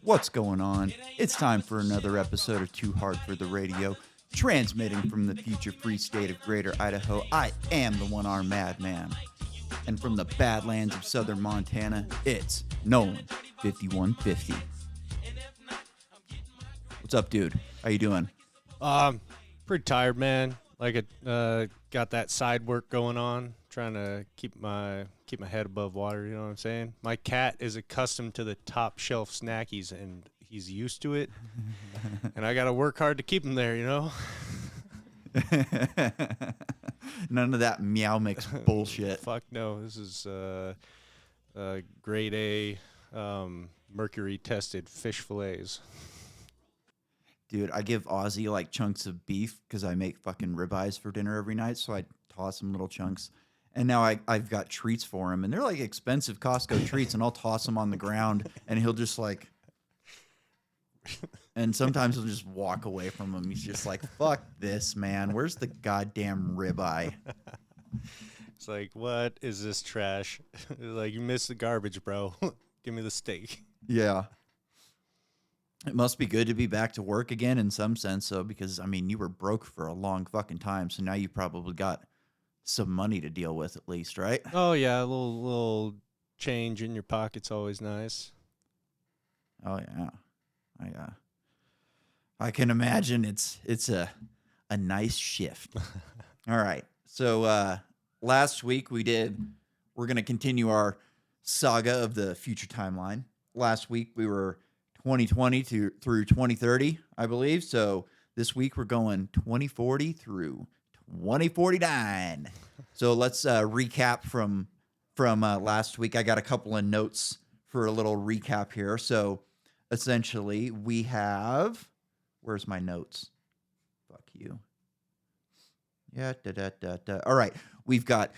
What's going on? It's time for another episode of Too Hard for the Radio, transmitting from the future free state of Greater Idaho. I am the one-armed madman. And from the badlands of southern Montana, it's Nolan 5150. What's up, dude? How you doing? Pretty tired, man. Like got that side work going on, trying to keep my head above water, you know what I'm saying? My cat is accustomed to the top shelf snackies and he's used to it. And I got to work hard to keep him there, you know? None of that meow mix bullshit. Fuck no. This is grade A mercury tested fish fillets. Dude, I give Ozzy like chunks of beef because I make fucking ribeyes for dinner every night, so I toss him little chunks. And now I've got treats for him, and they're like expensive Costco treats, and I'll toss them on the ground, and he'll just like, and sometimes he'll just walk away from them. He's just like, fuck this, man. Where's the goddamn ribeye? It's like, what is this trash? Like, you missed the garbage, bro. Give me the steak. Yeah. It must be good to be back to work again in some sense, though, because, I mean, you were broke for a long fucking time, so now you probably got some money to deal with at least, right? Oh, yeah, a little change in your pocket's always nice. Oh, yeah. I can imagine it's a nice shift. All right. So last week we're going to continue our saga of the future timeline. Last week we were 2020 through 2030, I believe. So this week we're going 2040 through 2049. So let's recap from last week. I got a couple of notes for a little recap here. So essentially we have, where's my notes? Fuck you. Yeah, All right. We've got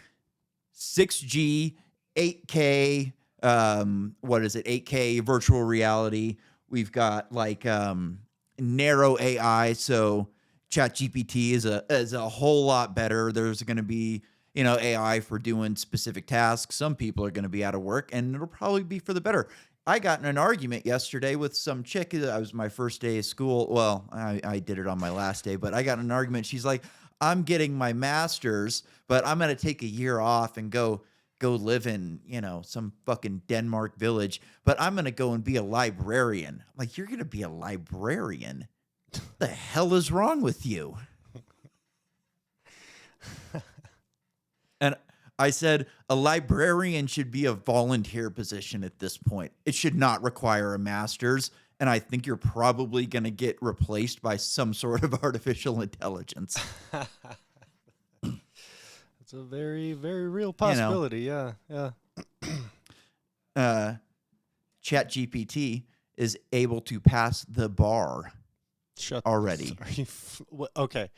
6G, 8K, 8K virtual reality. We've got like narrow AI, so ChatGPT is a whole lot better. There's going to be, AI for doing specific tasks. Some people are going to be out of work, and it'll probably be for the better. I got in an argument yesterday with some chick. It was my first day of school. Well, I did it on my last day, but I got in an argument. She's like, I'm getting my master's, but I'm going to take a year off and go live in, some fucking Denmark village, but I'm going to go and be a librarian. I'm like, you're going to be a librarian? What the hell is wrong with you? And I said, a librarian should be a volunteer position at this point. It should not require a master's. And I think you're probably going to get replaced by some sort of artificial intelligence. It's a very, very real possibility. Yeah. ChatGPT is able to pass the bar already. Okay.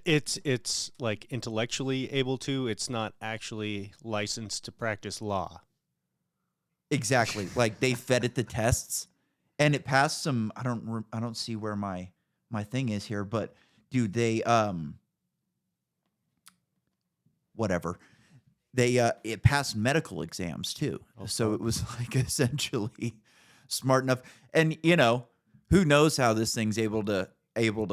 It's like intellectually able to. It's not actually licensed to practice law. Exactly. Like they fed it the tests, and it passed some. I don't see where my thing is here, but dude, they whatever. It passed medical exams too. Oh, so it was like essentially smart enough. And who knows how this thing's able to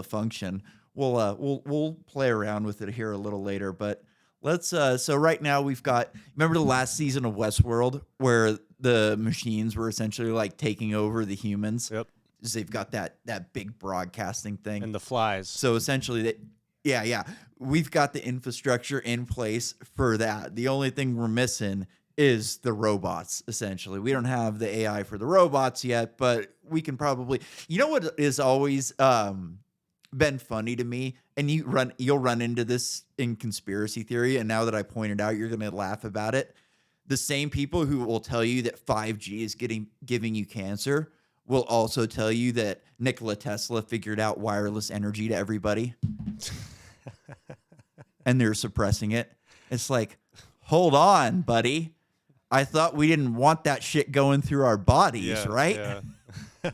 function. We'll play around with it here a little later, but let's so right now we've got, remember the last season of Westworld where the machines were essentially like taking over the humans? Yep. They've got that big broadcasting thing. And the flies. So essentially yeah. We've got the infrastructure in place for that. The only thing we're missing is the robots, essentially. We don't have the AI for the robots yet, but we can probably... You know what is always been funny to me? And you'll run into this in conspiracy theory, and now that I pointed out, you're going to laugh about it. The same people who will tell you that 5G is giving you cancer will also tell you that Nikola Tesla figured out wireless energy to everybody. And they're suppressing it. It's like, hold on, buddy. I thought we didn't want that shit going through our bodies, right? Yeah.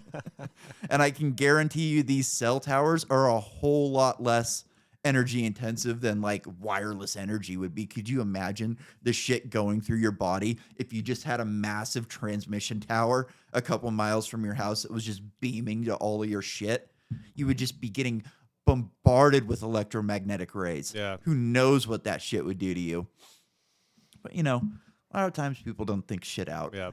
And I can guarantee you these cell towers are a whole lot less energy intensive than like wireless energy would be. Could you imagine the shit going through your body if you just had a massive transmission tower a couple miles from your house that was just beaming to all of your shit? You would just be getting bombarded with electromagnetic rays. Yeah. Who knows what that shit would do to you? But you know, a lot of times people don't think shit out. Yeah.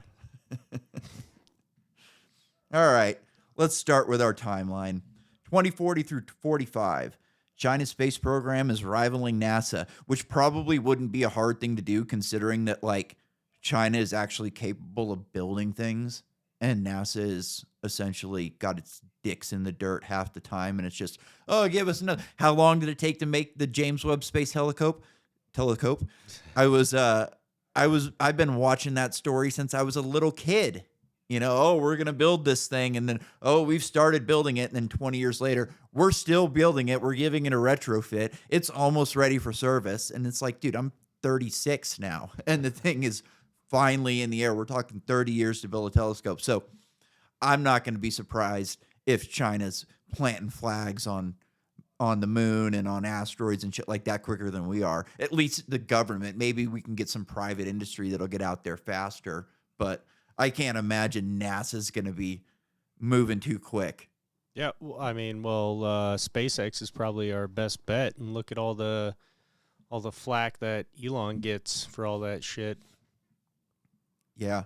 All right, let's start with our timeline. 2040 through 45. China's space program is rivaling NASA, which probably wouldn't be a hard thing to do considering that like China is actually capable of building things and NASA is essentially got its dicks in the dirt half the time and it's just, oh, give us another. How long did it take to make the James Webb Space Telescope? I've been watching that story since I was a little kid. You know, oh, we're going to build this thing. And then, oh, we've started building it. And then 20 years later, we're still building it. We're giving it a retrofit. It's almost ready for service. And it's like, dude, I'm 36 now. And the thing is finally in the air. We're talking 30 years to build a telescope. So I'm not going to be surprised if China's planting flags on the moon and on asteroids and shit like that quicker than we are. At least the government. Maybe we can get some private industry that'll get out there faster. But I can't imagine NASA's going to be moving too quick. Yeah, I mean, SpaceX is probably our best bet, and look at all the flack that Elon gets for all that shit. Yeah,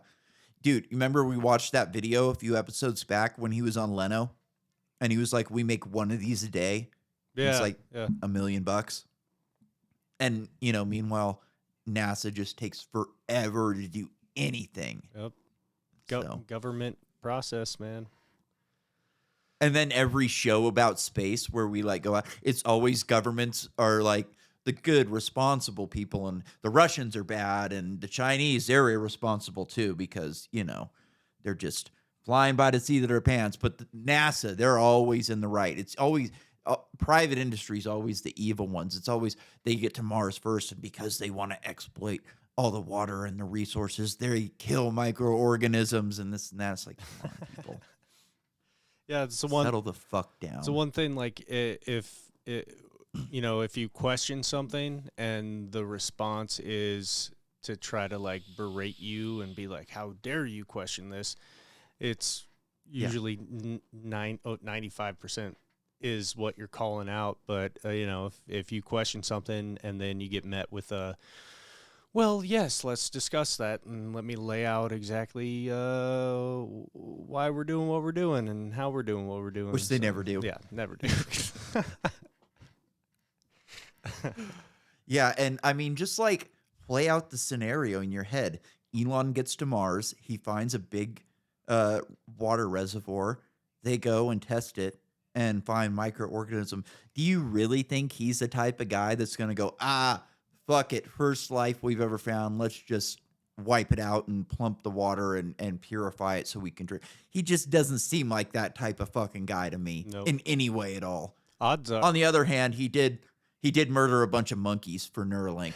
dude, you remember we watched that video a few episodes back when he was on Leno, and he was like, "We make one of these a day." Yeah, it's like $1 million, and you know, meanwhile, NASA just takes forever to do anything. Yep. Government process, man. And then every show about space where we like go out, it's always governments are like the good, responsible people, and the Russians are bad, and the Chinese, they're irresponsible too because, you know, they're just flying by the seat of their pants. But NASA, they're always in the right. It's always private industry is always the evil ones. It's always they get to Mars first, and because they want to exploit all the water and the resources, they kill microorganisms and this and that. It's like, come on, people. Yeah, it's the one. Settle the fuck down. It's the one thing. Like if you question something and the response is to try to like berate you and be like, "How dare you question this?" It's usually 95% is what you're calling out. But if you question something and then you get met with a well, yes, let's discuss that, and let me lay out exactly why we're doing what we're doing and how we're doing what we're doing. Which they never do. Yeah, never do. Yeah, and I mean, just like play out the scenario in your head. Elon gets to Mars. He finds a big water reservoir. They go and test it and find microorganism. Do you really think he's the type of guy that's going to go, fuck it, first life we've ever found, let's just wipe it out and plump the water and purify it so we can drink? He just doesn't seem like that type of fucking guy to me. Nope. In any way at all. Odds are. On the other hand, he did murder a bunch of monkeys for Neuralink.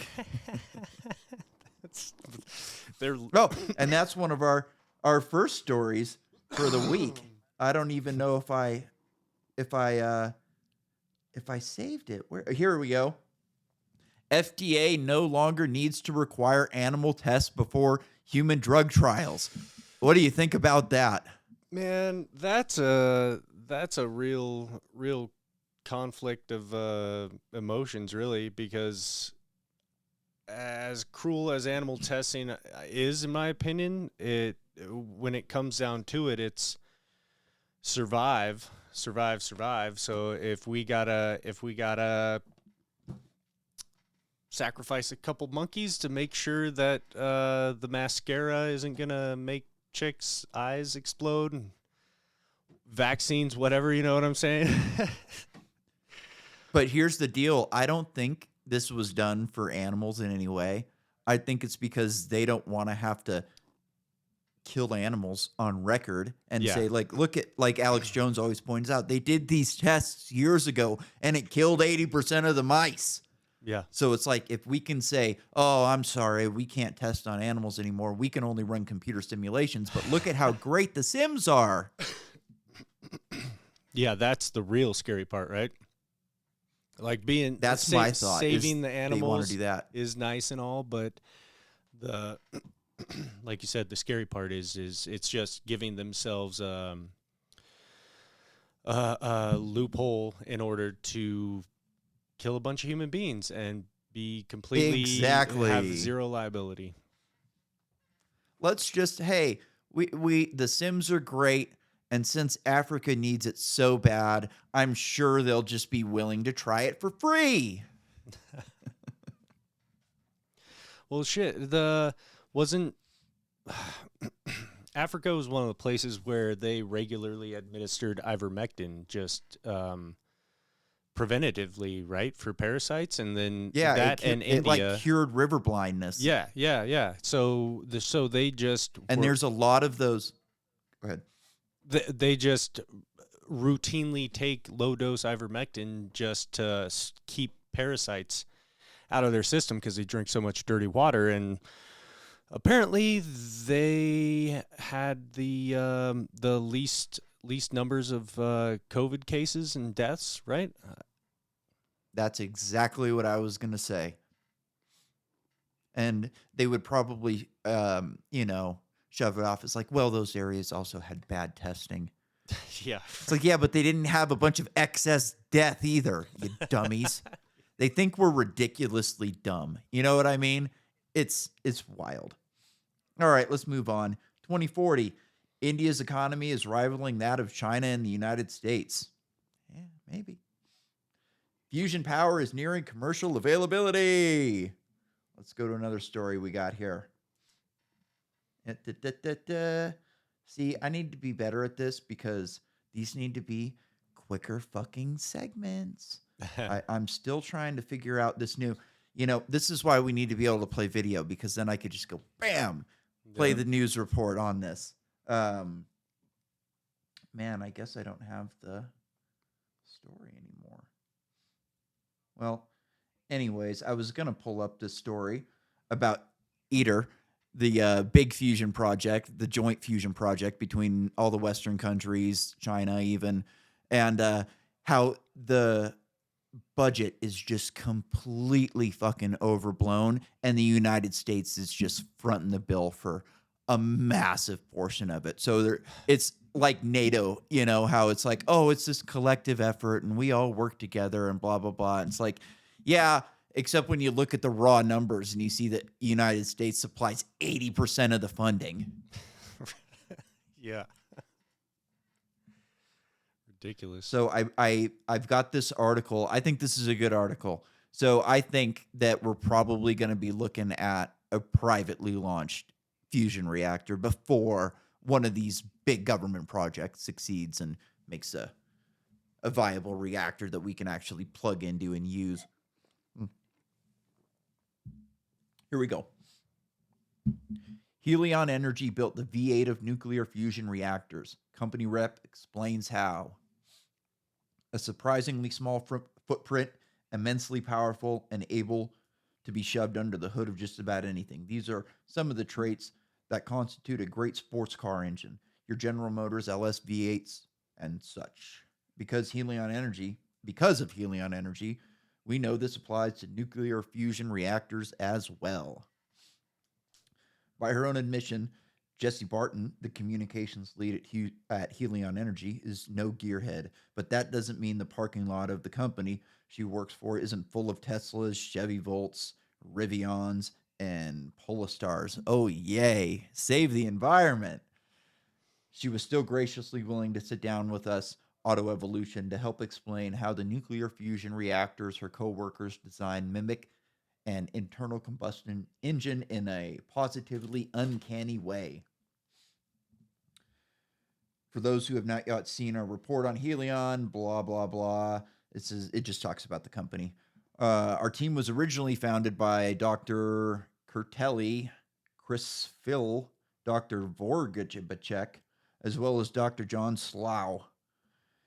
Oh, and that's one of our first stories for the week. I don't even know if I saved it. Here we go. FDA no longer needs to require animal tests before human drug trials. What do you think about that? Man, that's a real conflict of emotions, really, because as cruel as animal testing is, in my opinion, when it comes down to it, it's survive. So if we gotta sacrifice a couple monkeys to make sure that the mascara isn't gonna make chicks' eyes explode, and vaccines, whatever, you know what I'm saying? But here's the deal. I don't think this was done for animals in any way. I think it's because they don't want to have to kill animals on record and say, like, look at, like Alex Jones always points out, they did these tests years ago and it killed 80% of the mice. Yeah. So it's like, if we can say, oh, I'm sorry, we can't test on animals anymore. We can only run computer simulations, but look at how great the Sims are. Yeah, that's the real scary part, right? Like being That's my thought. Is saving the they want to animals do that? is nice and all, but the like you said, the scary part is it's just giving themselves a loophole in order to kill a bunch of human beings and be completely have Exactly. zero liability. Let's just hey, we the Sims are great, and since Africa needs it so bad, I'm sure they'll just be willing to try it for free. Well, shit, the wasn't Africa was one of the places where they regularly administered ivermectin just preventatively, right, for parasites, and then Yeah, that and it like India. cured river blindness. Yeah. So they just And there's a lot of those. Go ahead. they just routinely take low dose ivermectin just to keep parasites out of their system because they drink so much dirty water. And apparently they had the least numbers of COVID cases and deaths, right? That's exactly what I was gonna say. And they would probably, shove it off as like, well, those areas also had bad testing. Yeah. It's like, yeah, but they didn't have a bunch of excess death either, you dummies. They think we're ridiculously dumb. You know what I mean? It's wild. All right, let's move on. 2040, India's economy is rivaling that of China and the United States. Yeah, maybe. Fusion power is nearing commercial availability. Let's go to another story we got here. See, I need to be better at this because these need to be quicker fucking segments. I'm still trying to figure out this new, this is why we need to be able to play video because then I could just go, bam, play the news report on this. Man, I guess I don't have the story anymore. Well, anyways, I was going to pull up this story about ITER, the big fusion project, the joint fusion project between all the Western countries, China even, and how the budget is just completely fucking overblown, and the United States is just fronting the bill for a massive portion of it. So it's like NATO, how it's like, oh, it's this collective effort, and we all work together, and blah blah blah. And it's like, yeah, except when you look at the raw numbers and you see that the United States supplies 80% of the funding. Yeah. Ridiculous. So I've got this article. I think this is a good article. So I think that we're probably going to be looking at a privately launched fusion reactor before one of these big government projects succeeds and makes a viable reactor that we can actually plug into and use. Here we go. Helion Energy built the V8 of nuclear fusion reactors. Company rep explains how. A surprisingly small footprint, immensely powerful, and able to be shoved under the hood of just about anything. These are some of the traits that constitute a great sports car engine. Your General Motors LS V8s and such. Because of Helion Energy, we know this applies to nuclear fusion reactors as well. By her own admission, Jessie Barton, the communications lead at Helion Energy, is no gearhead, but that doesn't mean the parking lot of the company she works for isn't full of Teslas, Chevy Volts, Rivians, and Polestars. Oh, yay. Save the environment. She was still graciously willing to sit down with us, Auto Evolution, to help explain how the nuclear fusion reactors her co-workers designed mimic an internal combustion engine in a positively uncanny way. For those who have not yet seen our report on Helion, blah, blah, blah, it just talks about the company. Our team was originally founded by Dr. Kurtelli, Chris Phil, Dr. Vorgacek, as well as Dr. John Slough.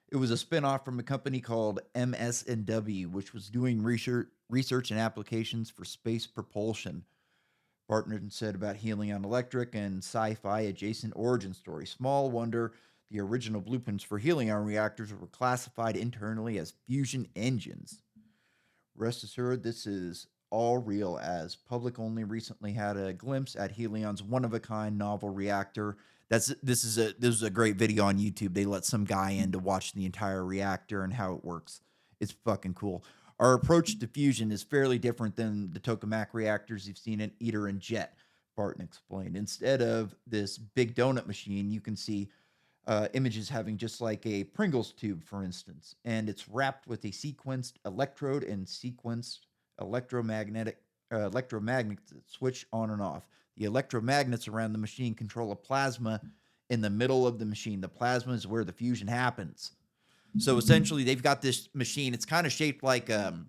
It was a spinoff from a company called MS&W, which was doing research and applications for space propulsion. Barton said about Helion Electric and sci-fi adjacent origin story. Small wonder the original blueprints for Helion reactors were classified internally as fusion engines. Rest assured, this is all real, as public only recently had a glimpse at Helion's one-of-a-kind novel reactor. This is a great video on YouTube. They let some guy in to watch the entire reactor and how it works. It's fucking cool. Our approach to fusion is fairly different than the tokamak reactors you've seen in ITER and JET, Barton explained. Instead of this big donut machine, you can see images having just like a Pringles tube, for instance, and it's wrapped with a sequenced electrode and sequenced electromagnets that switch on and off. The electromagnets around the machine control a plasma in the middle of the machine. The plasma is where the fusion happens. So essentially, they've got this machine. It's kind of shaped like an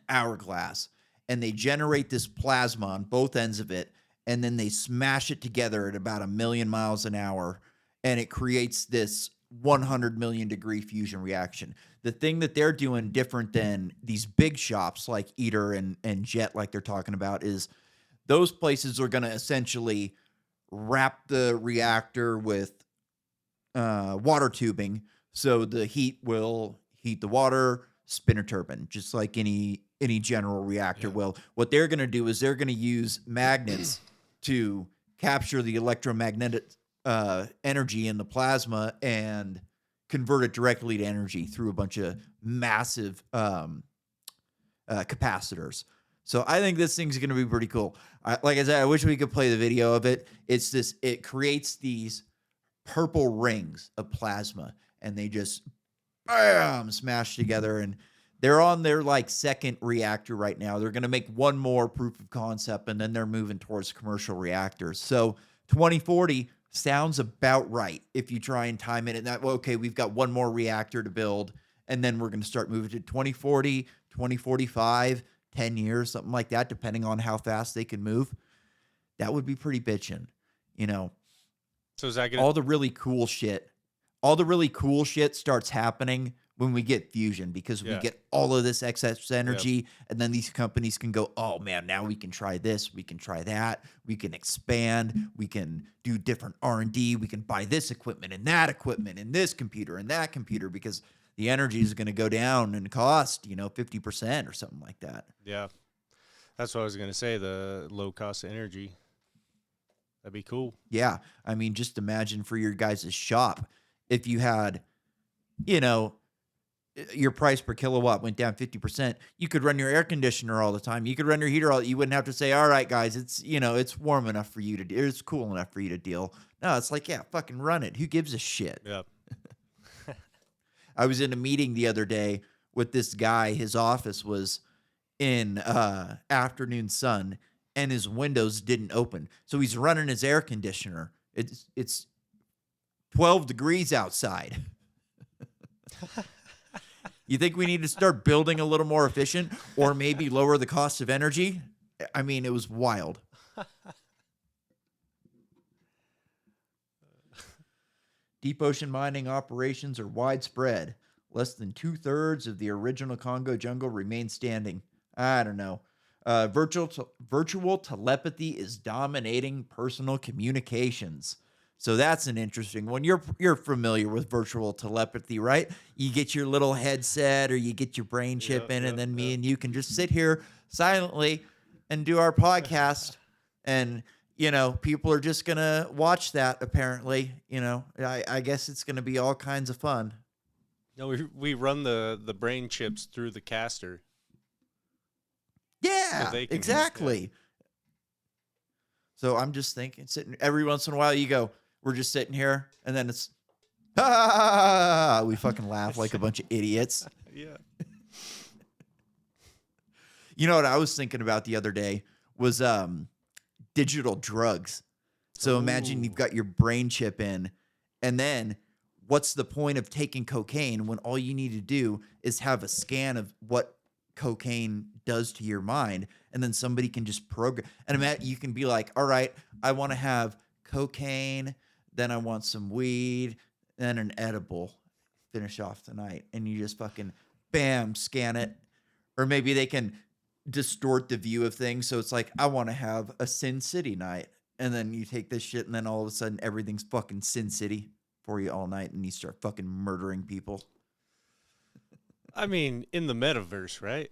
hourglass, and they generate this plasma on both ends of it, and then they smash it together at about 1,000,000 miles an hour, and it creates this 100 million degree fusion reaction. The thing that they're doing different than these big shops like ITER and JET, like they're talking about, is those places are going to essentially wrap the reactor with water tubing, so the heat will heat the water, spin a turbine, just like any general reactor will. What they're going to do is they're going to use magnets to capture the electromagnetic energy in the plasma and convert it directly to energy through a bunch of massive capacitors. So I think this thing's going to be pretty cool. Like I said, I wish we could play the video of it. It creates these purple rings of plasma, and they just bam, smash together. And they're on their like second reactor right now. They're going to make one more proof of concept, and then they're moving towards commercial reactors. So 2040 sounds about right if you try and time it. And that, well, okay, we've got one more reactor to build, and then we're going to start moving to 2040, 2045, 10 years, something like that, depending on how fast they can move. That would be pretty bitchin', you know. So is that gonna All the really cool shit starts happening when we get fusion, because we Yeah. get all of this excess energy, and then these companies can go, oh man, now we can try this, we can try that, we can expand, we can do different R&D, we can buy this equipment and this computer and that computer, because the energy is going to go down in cost, 50% or something like that. Yeah. That's what I was gonna say, the low cost of energy. That'd be cool. Yeah. I mean, just imagine for your guys' shop, if you had, your price per kilowatt went down 50%, you could run your air conditioner all the time. You could run your heater you wouldn't have to say, all right, guys, it's warm enough for you to, it's cool enough for you to deal. No, it's like, yeah, fucking run it. Who gives a shit? Yeah. I was in a meeting the other day with this guy. His office was in afternoon sun, and his windows didn't open. So he's running his air conditioner. It's 12 degrees outside. You think we need to start building a little more efficient, or maybe lower the cost of energy? I mean, it was wild. Deep ocean mining operations are widespread. Less than 2/3 of the original Congo jungle remain standing. I don't know. Virtual telepathy is dominating personal communications. So that's an interesting one. You're familiar with virtual telepathy, right? You get your little headset, or you get your brain chip in, and then me and you can just sit here silently and do our podcast. And people are just going to watch that, apparently. I guess it's going to be all kinds of fun. No, we run the brain chips through the caster. Yeah, So exactly. So I'm just thinking, sitting every once in a while, we're just sitting here, and then it's, we fucking laugh like a bunch of idiots. Yeah. You know what I was thinking about the other day was digital drugs. So imagine you've got your brain chip in, and then what's the point of taking cocaine when all you need to do is have a scan of what cocaine does to your mind, and then somebody can just program. And you can be like, all right, I want to have cocaine, then I want some weed, then an edible, finish off the night. And you just fucking bam, scan it. Or maybe they can distort the view of things, so it's like, I want to have a Sin City night, and then you take this shit, and then all of a sudden everything's fucking Sin City for you all night, and you start fucking murdering people. I mean, in the metaverse, right?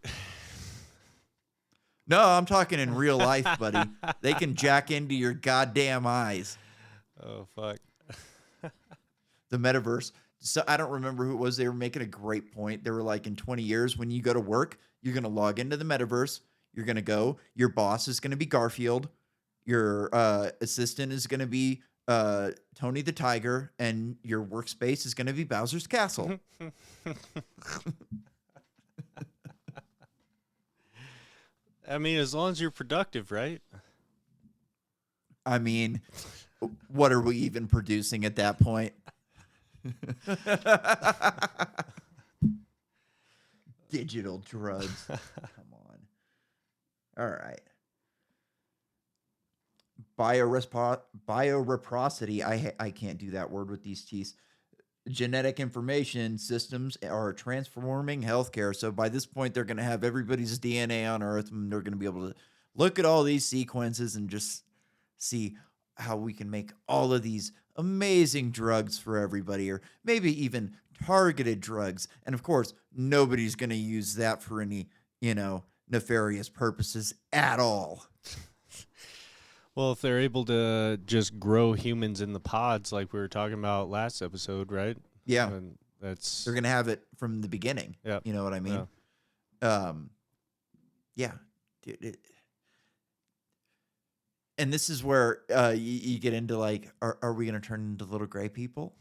No, I'm talking in real life, buddy. They can jack into your goddamn eyes. Oh, fuck. The metaverse. So I don't remember who it was. They were making a great point. They were like, in 20 years, when you go to work, you're going to log into the metaverse. You're going to go. Your boss is going to be Garfield. Your assistant is going to be Tony the Tiger. And your workspace is going to be Bowser's Castle. I mean, as long as you're productive, right? I mean, what are we even producing at that point? Digital drugs. Come on. All right. Bioreciprocity. I can't do that word with these T's. Genetic information systems are transforming healthcare. So by this point, they're going to have everybody's DNA on Earth, and they're going to be able to look at all these sequences and just see how we can make all of these amazing drugs for everybody, or maybe even targeted drugs. And of course, nobody's going to use that for any, nefarious purposes at all. Well, if they're able to just grow humans in the pods like we were talking about last episode, right? Yeah. And that's They're going to have it from the beginning. Yeah. You know what I mean? Yeah. Dude, and this is where you get into like, are we going to turn into little gray people?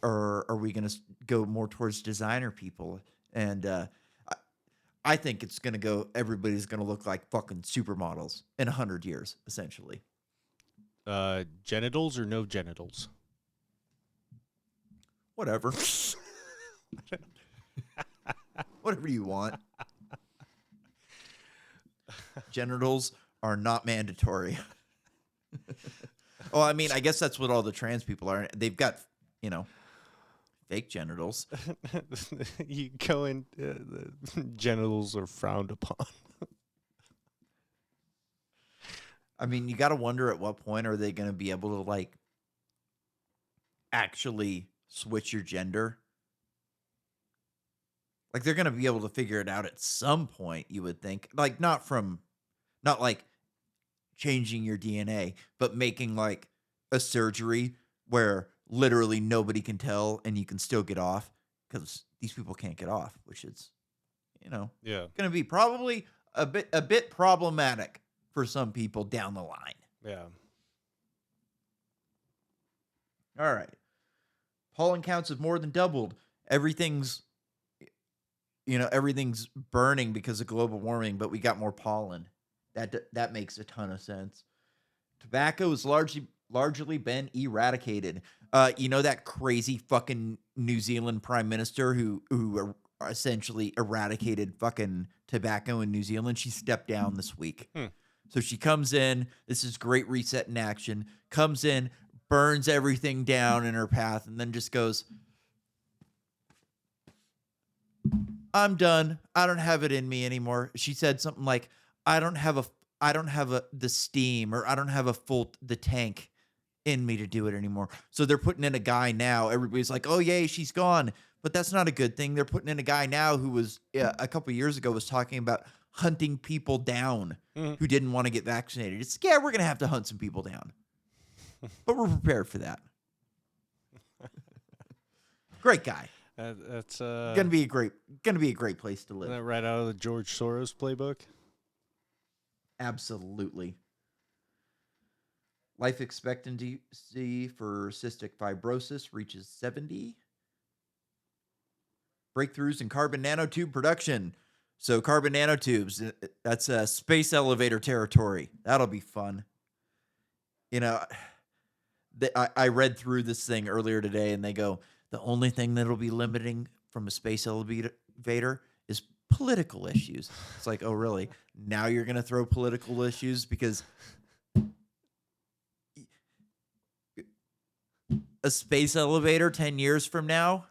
Or are we going to go more towards designer people? And I think it's going to go, everybody's going to look like fucking supermodels in 100 years, essentially. Genitals or no genitals? Whatever. Whatever you want. Genitals are not mandatory. Oh, I mean, I guess that's what all the trans people are. They've got, fake genitals. You go in, the genitals are frowned upon. I mean, you got to wonder at what point are they going to be able to, like, actually switch your gender? Like, they're going to be able to figure it out at some point, you would think. Like, not like changing your DNA, but making, like, a surgery where literally nobody can tell and you can still get off, because these people can't get off, which is, Yeah. going to be probably a bit problematic for some people down the line. Yeah. All right. Pollen counts have more than doubled. Everything's burning because of global warming, but we got more pollen. That makes a ton of sense. Tobacco has largely been eradicated. That crazy fucking New Zealand prime minister who essentially eradicated fucking tobacco in New Zealand. She stepped down this week. So she comes in. This is Great Reset in action. Comes in, burns everything down in her path, and then just goes, I'm done. I don't have it in me anymore. She said something like, I don't have the steam, or I don't have the tank in me to do it anymore. So they're putting in a guy now. Everybody's like, oh, yay, she's gone. But that's not a good thing. They're putting in a guy now who was a couple years ago was talking about hunting people down who didn't want to get vaccinated. It's, we're going to have to hunt some people down. But we're prepared for that. Great guy. That's gonna be a great place to live. Isn't that right out of the George Soros playbook? Absolutely. Life expectancy for cystic fibrosis reaches 70. Breakthroughs in carbon nanotube production. So carbon nanotubes, that's space elevator territory. That'll be fun. I read through this thing earlier today, and they go, the only thing that'll be limiting from a space elevator is political issues. It's like, oh, really? Now you're going to throw political issues because a space elevator 10 years from now?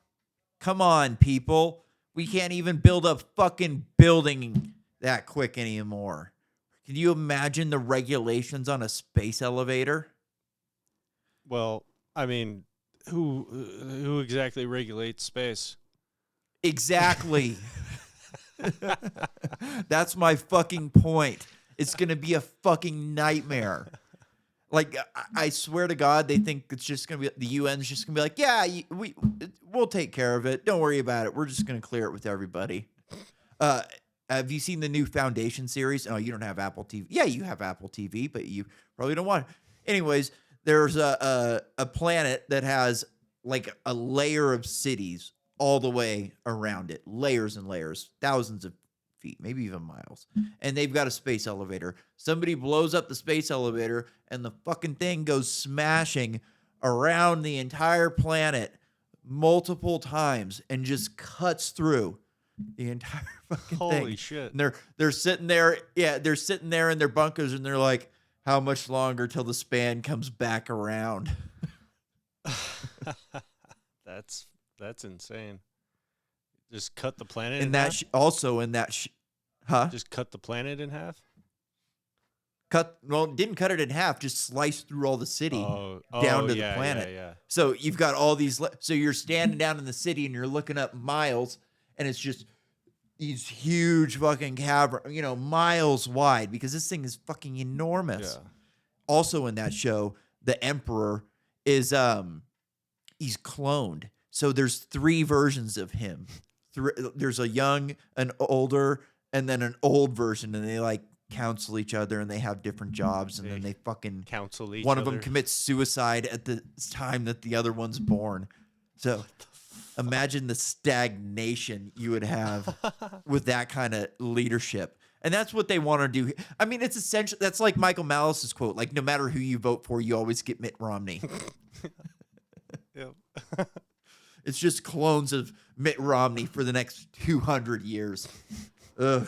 Come on, people. We can't even build a fucking building that quick anymore. Can you imagine the regulations on a space elevator? Well, I mean, who exactly regulates space? Exactly. That's my fucking point. It's going to be a fucking nightmare. Like, I swear to God, they think it's just going to be, the UN's just going to be like, yeah, we'll take care of it. Don't worry about it. We're just going to clear it with everybody. Have you seen the new Foundation series? Oh, you don't have Apple TV. Yeah, you have Apple TV, but you probably don't want it. Anyways, there's a planet that has like a layer of cities all the way around it. Layers and layers, thousands of feet, maybe even miles. And they've got a space elevator. Somebody blows up the space elevator and the fucking thing goes smashing around the entire planet multiple times and just cuts through the entire fucking thing. Holy shit. And they're sitting there, they're sitting there in their bunkers and they're like, how much longer till the span comes back around? That's insane. Just cut the planet And in that half? also in that Just cut the planet in half? Didn't cut it in half, just sliced through all the city down to the planet. Yeah. So you've got all these, so you're standing down in the city and you're looking up miles and it's just these huge fucking caverns, miles wide, because this thing is fucking enormous. Yeah. Also in that show, the Emperor is, he's cloned. So there's 3 versions of him. There's a young, an older, and then an old version, and they like counsel each other and they have different jobs, and then they fucking counsel each one other. of them commits suicide at the time that the other one's born. So imagine the stagnation you would have with that kind of leadership. And that's what they want to do. I mean, it's essential. That's like Michael Malice's quote, like, no matter who you vote for, you always get Mitt Romney. Yep. It's just clones of Mitt Romney for the next 200 years. Ugh.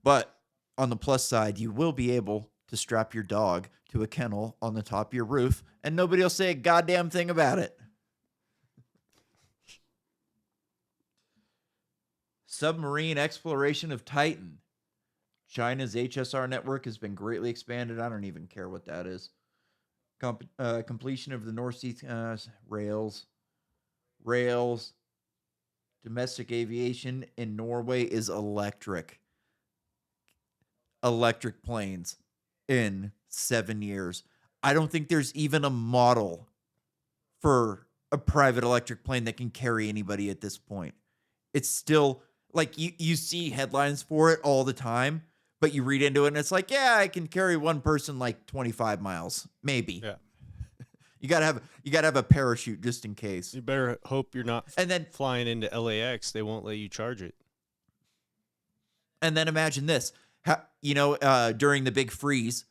But on the plus side, you will be able to strap your dog to a kennel on the top of your roof, and nobody will say a goddamn thing about it. Submarine exploration of Titan. China's HSR network has been greatly expanded. I don't even care what that is. Completion of the North Sea rails. Domestic aviation in Norway is electric planes in 7 years. I don't think there's even a model for a private electric plane that can carry anybody at this point. It's still like you see headlines for it all the time, but you read into it and it's like, yeah, I can carry one person like 25 miles, maybe. Yeah. You gotta have a parachute just in case. You better hope you're not and then flying into LAX. They won't let you charge it. And then imagine this. During the big freeze,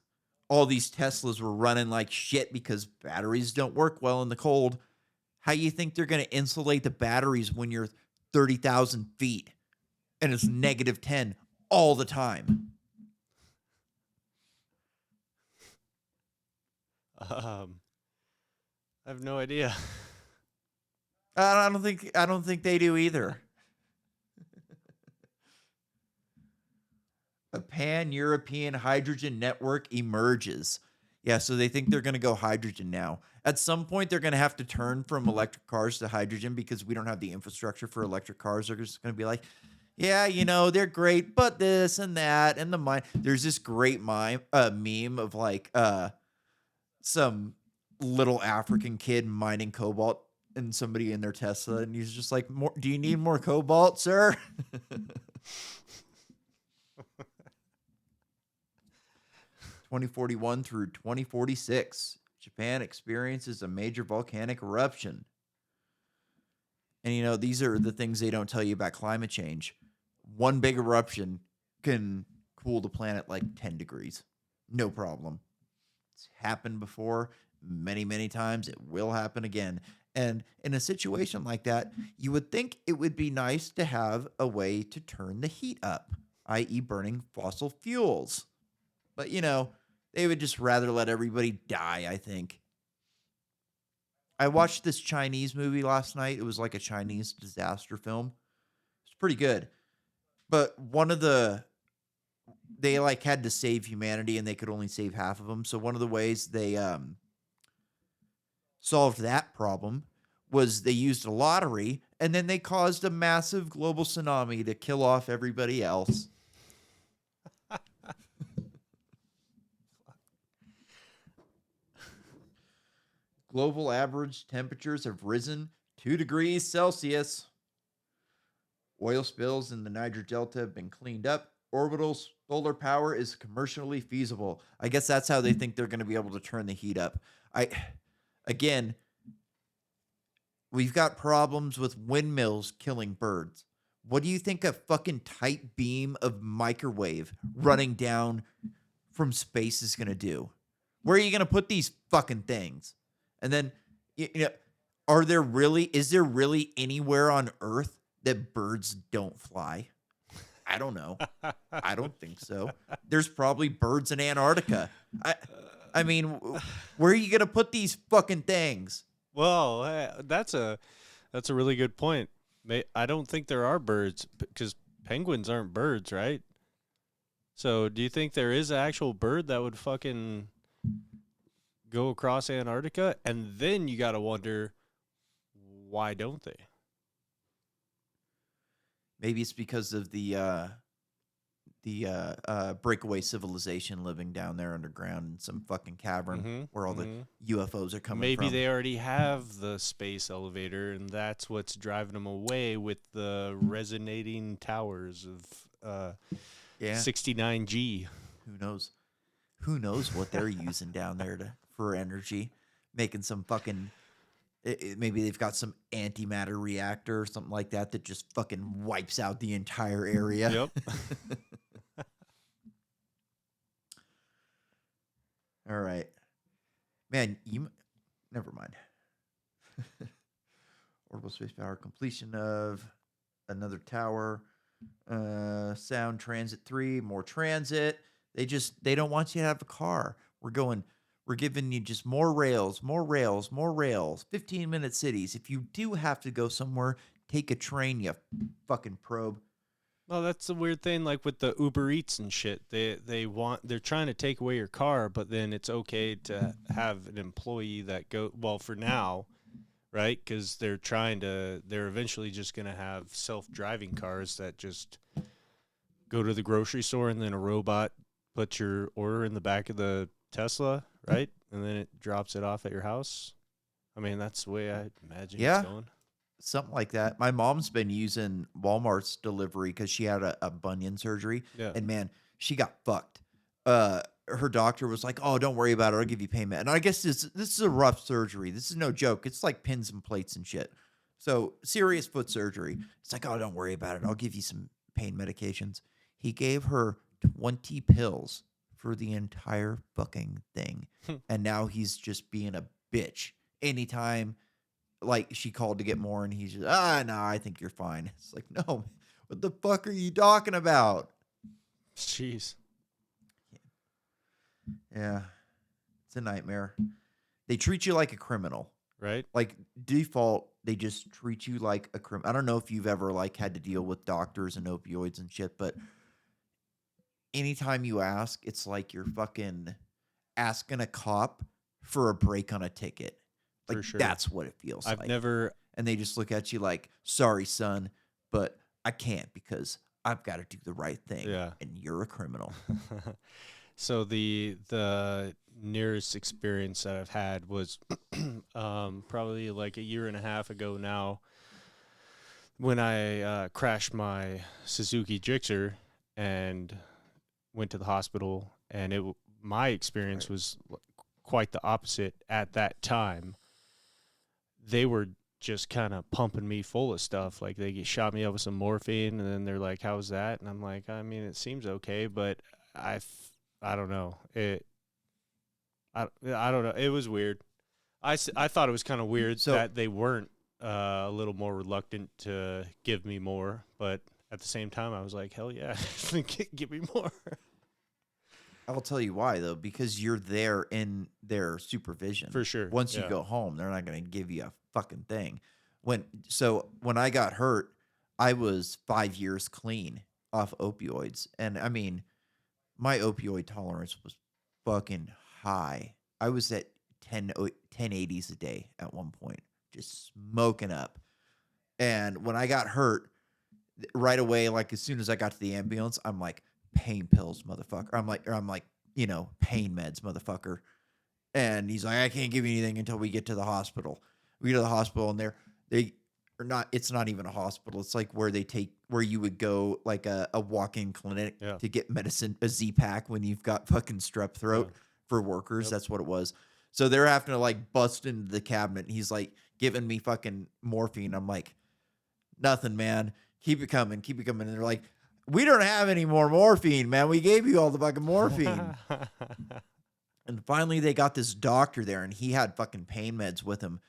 all these Teslas were running like shit because batteries don't work well in the cold. How you think they're going to insulate the batteries when you're 30,000 feet and it's -10 all the time? I have no idea. I don't think they do either. A pan-European hydrogen network emerges. Yeah, so they think they're going to go hydrogen now. At some point, they're going to have to turn from electric cars to hydrogen because we don't have the infrastructure for electric cars. They're just going to be like, yeah, they're great, but this and that and the mine. There's this great meme of like some little African kid mining cobalt and somebody in their Tesla, and he's just like, do you need more cobalt, sir? 2041 through 2046, Japan experiences a major volcanic eruption. And these are the things they don't tell you about climate change. One big eruption can cool the planet like 10 degrees. No problem. It's happened before many, many times. It will happen again. And in a situation like that, you would think it would be nice to have a way to turn the heat up, i.e. burning fossil fuels. But, they would just rather let everybody die, I think. I watched this Chinese movie last night. It was like a Chinese disaster film. It's pretty good. But they like had to save humanity and they could only save half of them. So one of the ways they solved that problem was they used a lottery and then they caused a massive global tsunami to kill off everybody else. Global average temperatures have risen 2 degrees Celsius. Oil spills in the Niger Delta have been cleaned up. Orbital solar power is commercially feasible. I guess that's how they think they're going to be able to turn the heat up. Again, we've got problems with windmills killing birds. What do you think a fucking tight beam of microwave running down from space is going to do? Where are you going to put these fucking things? And then, is there really anywhere on Earth that birds don't fly? I don't know. I don't think so. There's probably birds in Antarctica. I mean, where are you going to put these fucking things? Well, that's a really good point. I don't think there are birds because penguins aren't birds, right? So, do you think there is an actual bird that would fucking go across Antarctica? And then you got to wonder, why don't they? Maybe it's because of the breakaway civilization living down there underground in some fucking cavern where all the UFOs are coming from. Maybe they already have the space elevator, and that's what's driving them away with the resonating towers of 69G. Who knows? Who knows what they're using down there for energy? Making some fucking... maybe they've got some antimatter reactor or something like that that just fucking wipes out the entire area. Yep. All right. Man, never mind. Orbital space power completion of another tower. Sound transit 3, more transit. They don't want you to have a car. We're giving you just more rails, more rails, more rails. 15-minute cities. If you do have to go somewhere, take a train, you fucking probe. Well, that's the weird thing, like with the Uber Eats and shit. They're trying to take away your car, but then it's okay to have an employee that for now, right? Because they're eventually just going to have self-driving cars that just go to the grocery store and then a robot puts your order in the back of the Tesla, right? And then it drops it off at your house. I mean, that's the way I imagine it's going. Something like that. My mom's been using Walmart's delivery because she had a bunion surgery. Yeah. And man, she got fucked. Her doctor was like, "Oh, don't worry about it. I'll give you payment." And I guess this is a rough surgery. This is no joke. It's like pins and plates and shit. So serious foot surgery. It's like, "Oh, don't worry about it. I'll give you some pain medications." He gave her 20 pills for the entire fucking thing. And now he's just being a bitch. Anytime like she called to get more and he's just, no, I think you're fine. It's like, no, what the fuck are you talking about? Jeez. Yeah. It's a nightmare. They treat you like a criminal. Right. Like default, they just treat you like a criminal. I don't know if you've ever like had to deal with doctors and opioids and shit, but anytime you ask, it's like you're fucking asking a cop for a break on a ticket. Like, for sure. That's what it feels like. And they just look at you like, "Sorry, son, but I can't because I've got to do the right thing." Yeah. And you're a criminal. So the nearest experience that I've had was probably like a year and a half ago now when I crashed my Suzuki Gixxer and went to the hospital, and my experience was quite the opposite at that time. They were just kind of pumping me full of stuff. Like they shot me up with some morphine, and then they're like, "How's that?" And I'm like, "I mean, it seems okay, but I don't know. I don't know. It was weird. I thought it was kind of weird that they weren't a little more reluctant to give me more, but at the same time, I was like, hell yeah, give me more. I'll tell you why, though, because you're there in their supervision. For sure. Once you go home, they're not going to give you a fucking thing. When I got hurt, I was 5 years clean off opioids. And I mean, my opioid tolerance was fucking high. I was at 1080s a day at one point. just smoking up. And when I got hurt, right away, like as soon as I got to the ambulance, I'm like, pain pills, motherfucker. I'm like, pain meds, motherfucker. And he's like, I can't give you anything until we get to the hospital. We go to the hospital, and they are not. It's not even a hospital. It's like where you would go, like a walk-in clinic to get medicine, a Z-Pack when you've got fucking strep throat for workers. Yep. That's what it was. So they're having to like bust into the cabinet. And he's like giving me fucking morphine. I'm like, nothing, man. Keep it coming. Keep it coming. And they're like, we don't have any more morphine, man. We gave you all the fucking morphine. And finally, they got this doctor there, and he had fucking pain meds with him.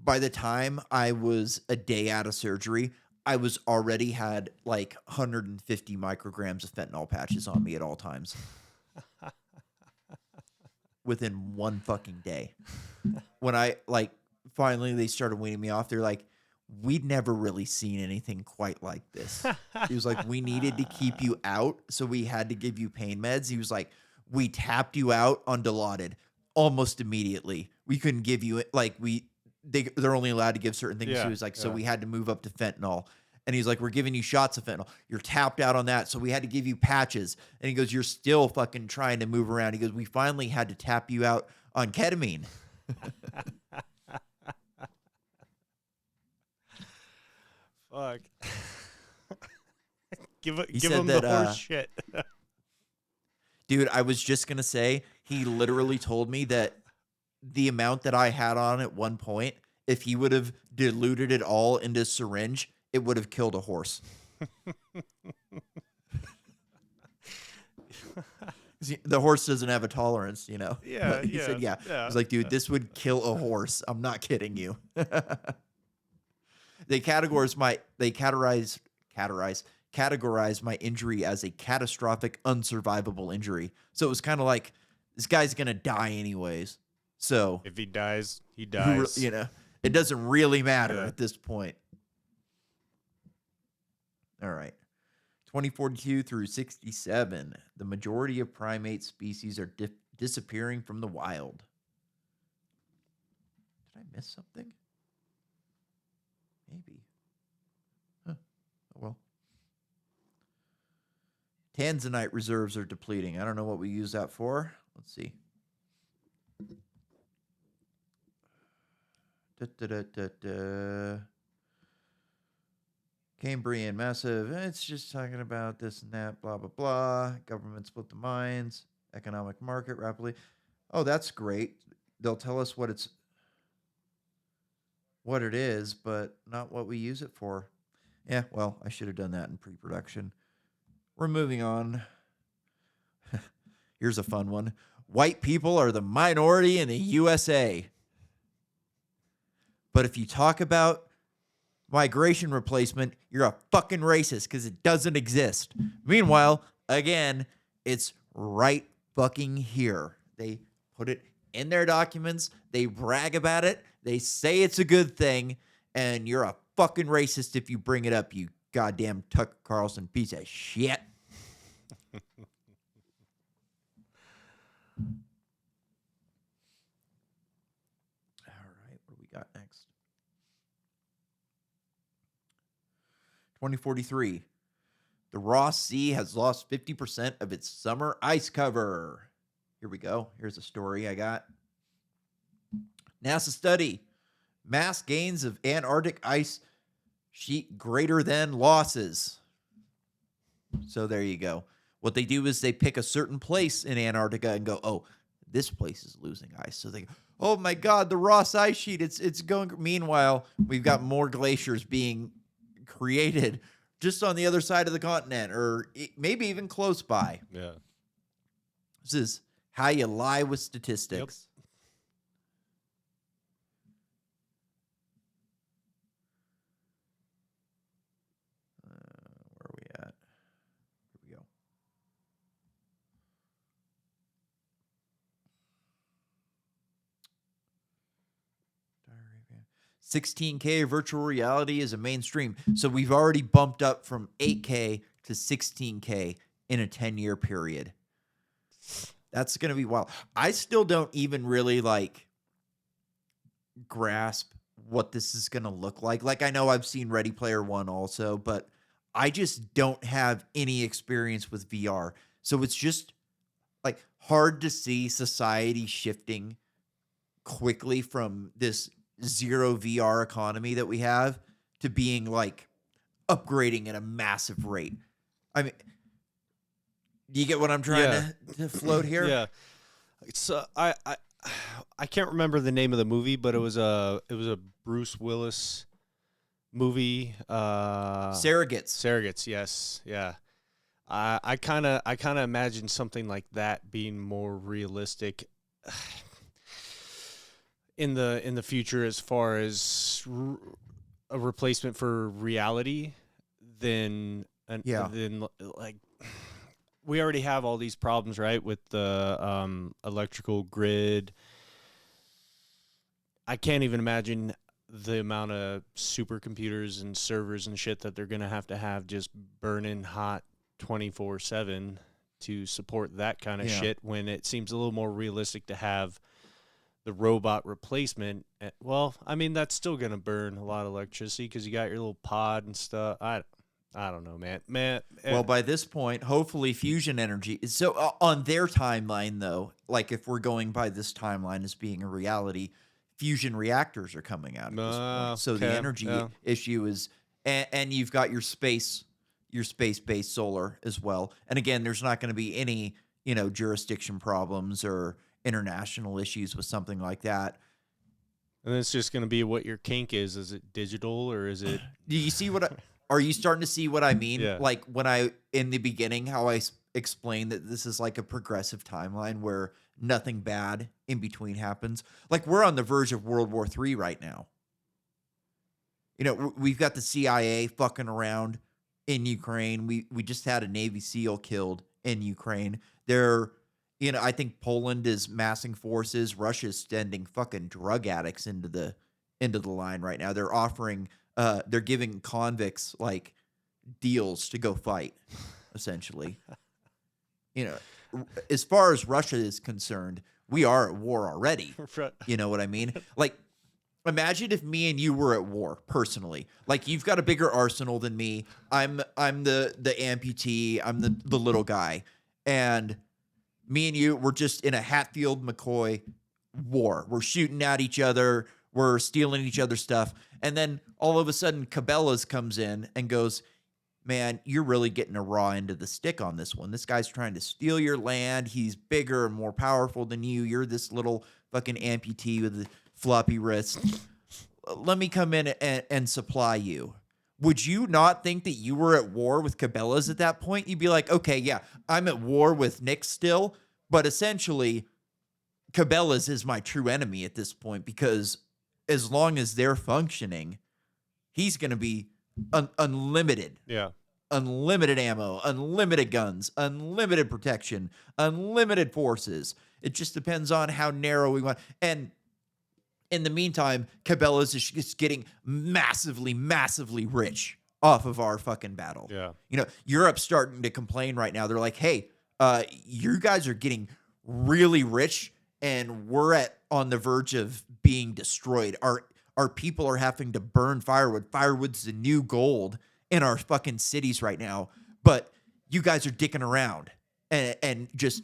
By the time I was a day out of surgery, I was already had like 150 micrograms of fentanyl patches on me at all times. Within one fucking day. When I finally they started weaning me off, they're like, we'd never really seen anything quite like this. He was like, we needed to keep you out, so we had to give you pain meds. He was like, we tapped you out on Dilaudid almost immediately. We couldn't give you it. Like they're only allowed to give certain things. Yeah, he was like, so we had to move up to fentanyl. And he's like, we're giving you shots of fentanyl. You're tapped out on that. So we had to give you patches. And he goes, you're still fucking trying to move around. He goes, we finally had to tap you out on ketamine. Fuck. give him the horse shit. Dude, I was just going to say, he literally told me that the amount that I had on at one point, if he would have diluted it all into a syringe, it would have killed a horse. The horse doesn't have a tolerance, Yeah. But he said, yeah. I was like, dude, this would kill a horse. I'm not kidding you. They categorize my injury as a catastrophic, unsurvivable injury. So it was kind of like, this guy's going to die anyways. So if he dies, he dies. It doesn't really matter at this point. All right. 2042 through 67. The majority of primate species are disappearing from the wild. Did I miss something? Maybe. Huh. Oh, well. Tanzanite reserves are depleting. I don't know what we use that for. Let's see. Cambrian massive. It's just talking about this and that, blah, blah, blah. Government split the mines. Economic market rapidly. Oh, that's great. They'll tell us what it is, but not what we use it for. Yeah, well, I should have done that in pre-production. We're moving on. Here's a fun one. White people are the minority in the USA. But if you talk about migration replacement, you're a fucking racist because it doesn't exist. Meanwhile, again, it's right fucking here. They put it in their documents. They brag about it. They say it's a good thing. And you're a fucking racist if you bring it up, you goddamn Tucker Carlson piece of shit. All right, what do we got next? 2043. The Ross Sea has lost 50% of its summer ice cover. Here we go. Here's a story I got. NASA study. Mass gains of Antarctic ice sheet greater than losses. So there you go. What they do is they pick a certain place in Antarctica and go, oh, this place is losing ice. So they go, oh my God, the Ross ice sheet, it's going. Meanwhile, we've got more glaciers being created just on the other side of the continent, or maybe even close by. Yeah. This is how you lie with statistics. Yep. Where are we at? Here we go. 16K virtual reality is a mainstream. So we've already bumped up from 8K to 16K in a 10-year period. That's going to be wild. I still don't even really grasp what this is going to look like. Like, I know I've seen Ready Player One also, but I just don't have any experience with VR. So it's just like hard to see society shifting quickly from this zero VR economy that we have to being like upgrading at a massive rate. I mean, do you get what I'm trying to float here? Yeah. So I can't remember the name of the movie, but it was a Bruce Willis movie. Surrogates. Surrogates, yes, yeah. I kind of imagine something like that being more realistic in the future, as far as a replacement for reality than like. We already have all these problems, right, with the electrical grid. I can't even imagine the amount of supercomputers and servers and shit that they're going to have just burning hot 24/7 to support that kind of shit, when it seems a little more realistic to have the robot replacement. Well, I mean, that's still going to burn a lot of electricity because you got your little pod and stuff. I don't know, man. Well, by this point, hopefully fusion energy. So on their timeline, though, like if we're going by this timeline as being a reality, fusion reactors are coming out at this point. So the energy issue is, and you've got your space-based solar as well. And again, there's not going to be any, jurisdiction problems or international issues with something like that. And it's just going to be what your kink is. Is it digital or is it? Do you see what? Are you starting to see what I mean? Yeah. Like when in the beginning, how I explained that this is like a progressive timeline where nothing bad in between happens. Like we're on the verge of World War III right now. We've got the CIA fucking around in Ukraine. We just had a Navy SEAL killed in Ukraine. I think Poland is massing forces. Russia's sending fucking drug addicts into the line right now. They're offering. They're giving convicts like deals to go fight, essentially. As far as Russia is concerned, we are at war already. You know what I mean? Like, imagine if me and you were at war personally. Like, you've got a bigger arsenal than me. I'm the amputee. I'm the little guy, and me and you, we're just in a Hatfield McCoy war. We're shooting at each other. We're stealing each other's stuff. And then all of a sudden, Cabela's comes in and goes, man, you're really getting a raw end of the stick on this one. This guy's trying to steal your land. He's bigger and more powerful than you. You're this little fucking amputee with a floppy wrist. Let me come in and supply you. Would you not think that you were at war with Cabela's at that point? You'd be like, okay, yeah, I'm at war with Nick still, but essentially Cabela's is my true enemy at this point, because as long as they're functioning, he's going to be unlimited. Yeah. Unlimited ammo, unlimited guns, unlimited protection, unlimited forces. It just depends on how narrow we want. And in the meantime, Cabela's is just getting massively, massively rich off of our fucking battle. Yeah. Europe's starting to complain right now. They're like, hey, you guys are getting really rich, and we're on the verge of being destroyed. Our people are having to burn firewood. Firewood's the new gold in our fucking cities right now. But you guys are dicking around and just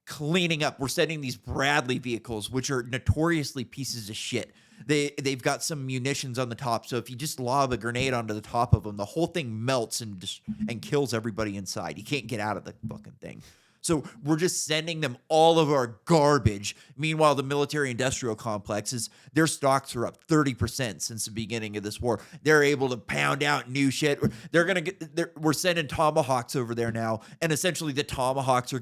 cleaning up. We're sending these Bradley vehicles, which are notoriously pieces of shit. They've got some munitions on the top, so if you just lob a grenade onto the top of them, the whole thing melts and kills everybody inside. You can't get out of the fucking thing. So we're just sending them all of our garbage. Meanwhile, the military-industrial complexes, their stocks are up 30% since the beginning of this war. They're able to pound out new shit. We're sending Tomahawks over there now, and essentially the Tomahawks they're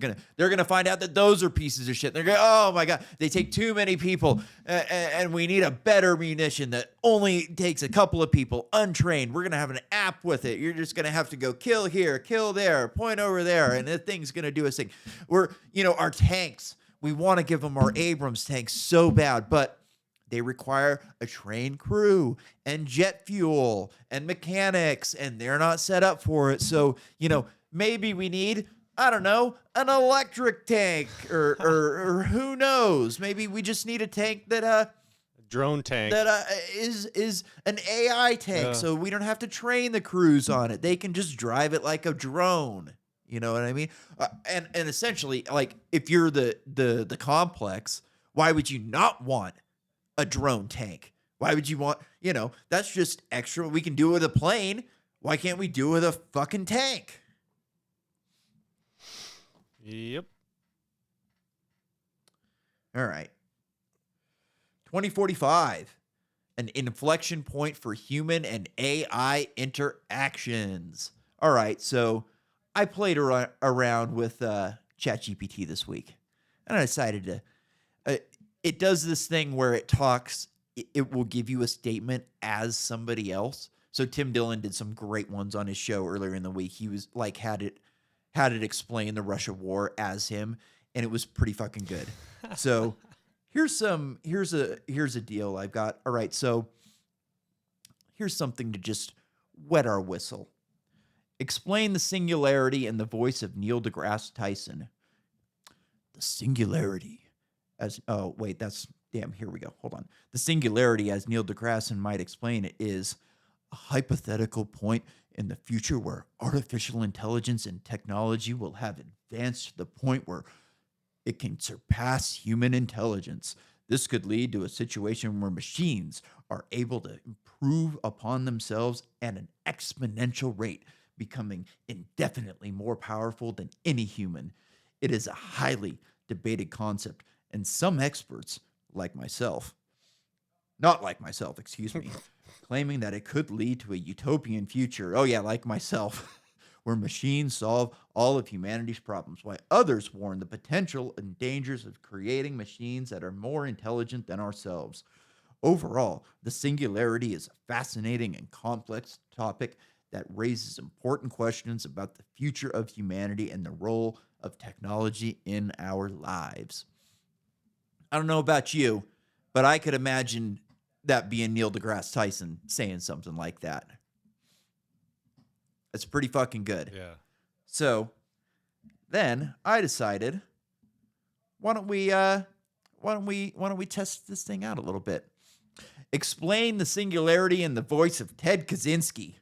gonna find out that those are pieces of shit. They're going, oh my god, they take too many people, and we need a better munition that only takes a couple of people, untrained. We're gonna have an app with it. You're just gonna have to go kill here, kill there, point over there, and the thing's gonna do a thing. Our tanks, we want to give them our Abrams tanks so bad, but they require a trained crew and jet fuel and mechanics, and they're not set up for it. So, maybe we need, I don't know, an electric tank or who knows? Maybe we just need a tank that Drone tank. that is an AI tank, Yeah. so we don't have to train the crews on it. They can just drive it like a drone. You know what I mean? And essentially, like if you're the complex, why would you not want a drone tank? Why would you want? That's just extra. We can do it with a plane. Why can't we do it with a fucking tank? Yep. All right. 2045, an inflection point for human and AI interactions. All right, so I played around with ChatGPT this week, and I decided to. It does this thing where it talks. It will give you a statement as somebody else. So Tim Dillon did some great ones on his show earlier in the week. He was like had it explain the Russia war as him, and it was pretty fucking good. So here's a deal I've got. All right, so here's something to just wet our whistle. Explain the singularity in the voice of Neil deGrasse Tyson. The singularity here we go. Hold on. The singularity, as Neil deGrasse might explain it, is a hypothetical point in the future where artificial intelligence and technology will have advanced to the point where it can surpass human intelligence. This could lead to a situation where machines are able to improve upon themselves at an exponential rate, becoming indefinitely more powerful than any human. It is a highly debated concept, and some experts, like myself, not like myself, excuse me, claiming that it could lead to a utopian future. Oh yeah, like myself. Where machines solve all of humanity's problems, while others warn the potential and dangers of creating machines that are more intelligent than ourselves. Overall, the singularity is a fascinating and complex topic that raises important questions about the future of humanity and the role of technology in our lives. I don't know about you, but I could imagine that being Neil deGrasse Tyson saying something like that. It's pretty fucking good. Yeah. So then I decided, why don't we test this thing out a little bit? Explain the singularity in the voice of Ted Kaczynski.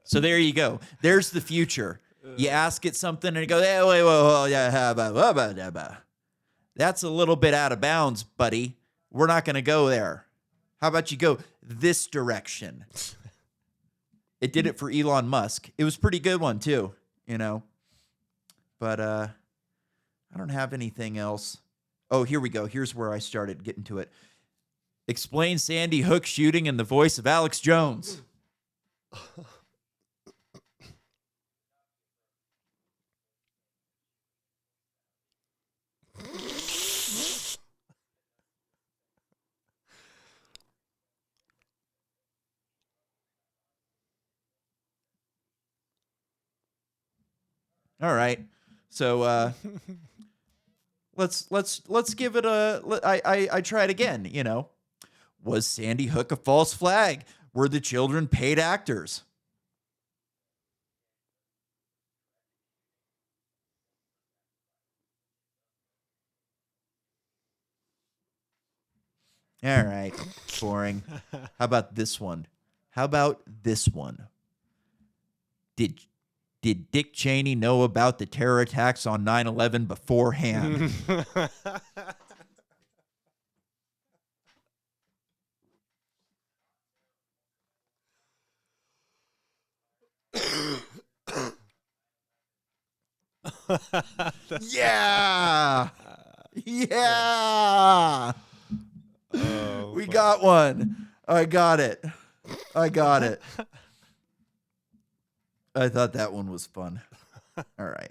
So there you go. There's the future. You ask it something and it goes, hey, wait, whoa, yeah, blah. That's a little bit out of bounds, buddy. We're not going to go there. How about you go this direction? It did it for Elon Musk. It was a pretty good one too, But I don't have anything else. Oh, here we go. Here's where I started getting to it. Explain Sandy Hook shooting in the voice of Alex Jones. All right. So let's give it I try it again, Was Sandy Hook a false flag? Were the children paid actors? All right. Boring. How about this one? Did Dick Cheney know about the terror attacks on 9/11 beforehand? Yeah. Yeah. Oh, We got one. I got it. I thought that one was fun. All right.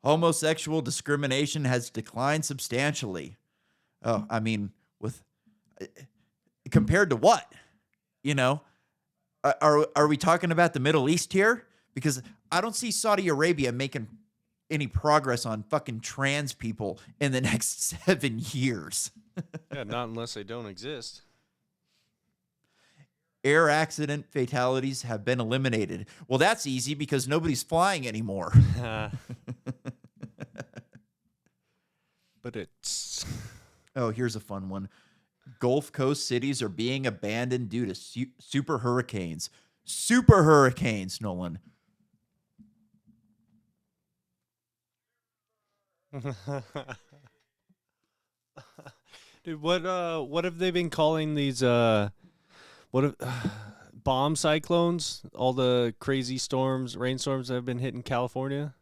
Homosexual discrimination has declined substantially. Oh, I mean, with compared to what? You know, are we talking about the Middle East here? Because I don't see Saudi Arabia making any progress on fucking trans people in the next 7 years. Yeah, not unless they don't exist. Air accident fatalities have been eliminated. Well, that's easy because nobody's flying anymore. But it's Oh, here's a fun one. Gulf Coast cities are being abandoned due to super hurricanes. Super hurricanes, Nolan. Dude, what have they been calling these what have bomb cyclones? All the crazy storms, rainstorms that have been hitting California?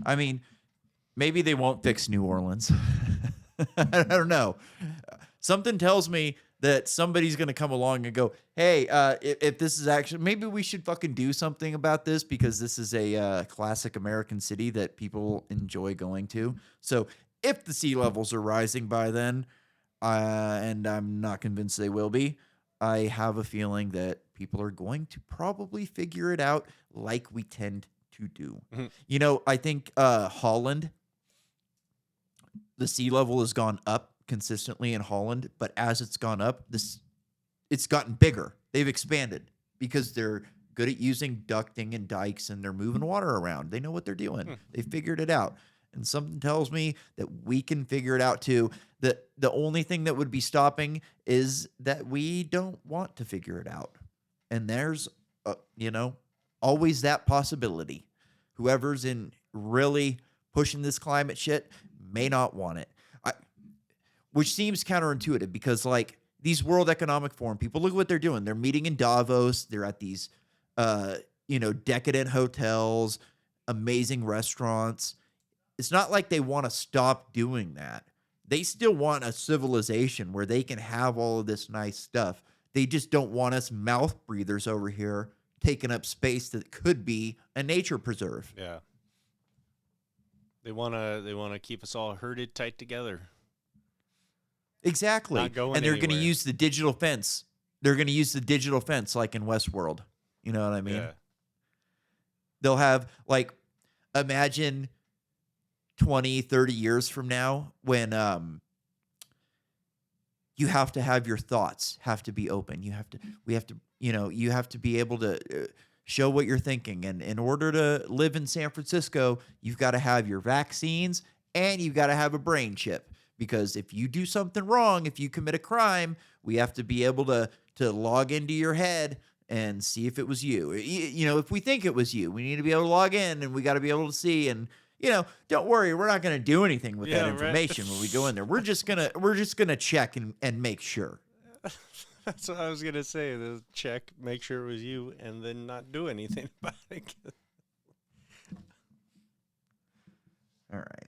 I mean, maybe they won't fix New Orleans. I don't know. Something tells me that somebody's going to come along and go, hey, if this is actually, maybe we should fucking do something about this because this is a classic American city that people enjoy going to. So if the sea levels are rising by then, and I'm not convinced they will be, I have a feeling that people are going to probably figure it out like we tend to do. Mhm. You know, I think Holland, the sea level has gone up consistently in Holland, but as it's gone up, it's gotten bigger. They've expanded because they're good at using ducting and dikes and they're moving water around. They know what they're doing. They figured it out. And something tells me that we can figure it out too. That the only thing that would be stopping is that we don't want to figure it out. And there's, always that possibility. Whoever's in really pushing this climate shit may not want it. Which seems counterintuitive because, like, these World Economic Forum people, look at what they're doing. They're meeting in Davos. They're at these, decadent hotels, amazing restaurants. It's not like they want to stop doing that. They still want a civilization where they can have all of this nice stuff. They just don't want us mouth breathers over here taking up space that could be a nature preserve. Yeah. They wanna keep us all herded tight together. Exactly. Not going And they're going to anywhere. use the digital fence. They're going to use the digital fence like in Westworld. You know what I mean? Yeah. They'll have, like, imagine 20, 30 years from now when you have to have your thoughts have to be open. You have to be able to show what you're thinking. And in order to live in San Francisco, you've got to have your vaccines and you've got to have a brain chip. Because if you do something wrong, if you commit a crime, we have to be able to log into your head and see if it was you. If we think it was you, we need to be able to log in and we got to be able to see. And don't worry, we're not going to do anything with that Yeah, right. information when we go in there. We're just gonna check and make sure. That's what I was gonna say. The check, make sure it was you, and then not do anything about it. All right.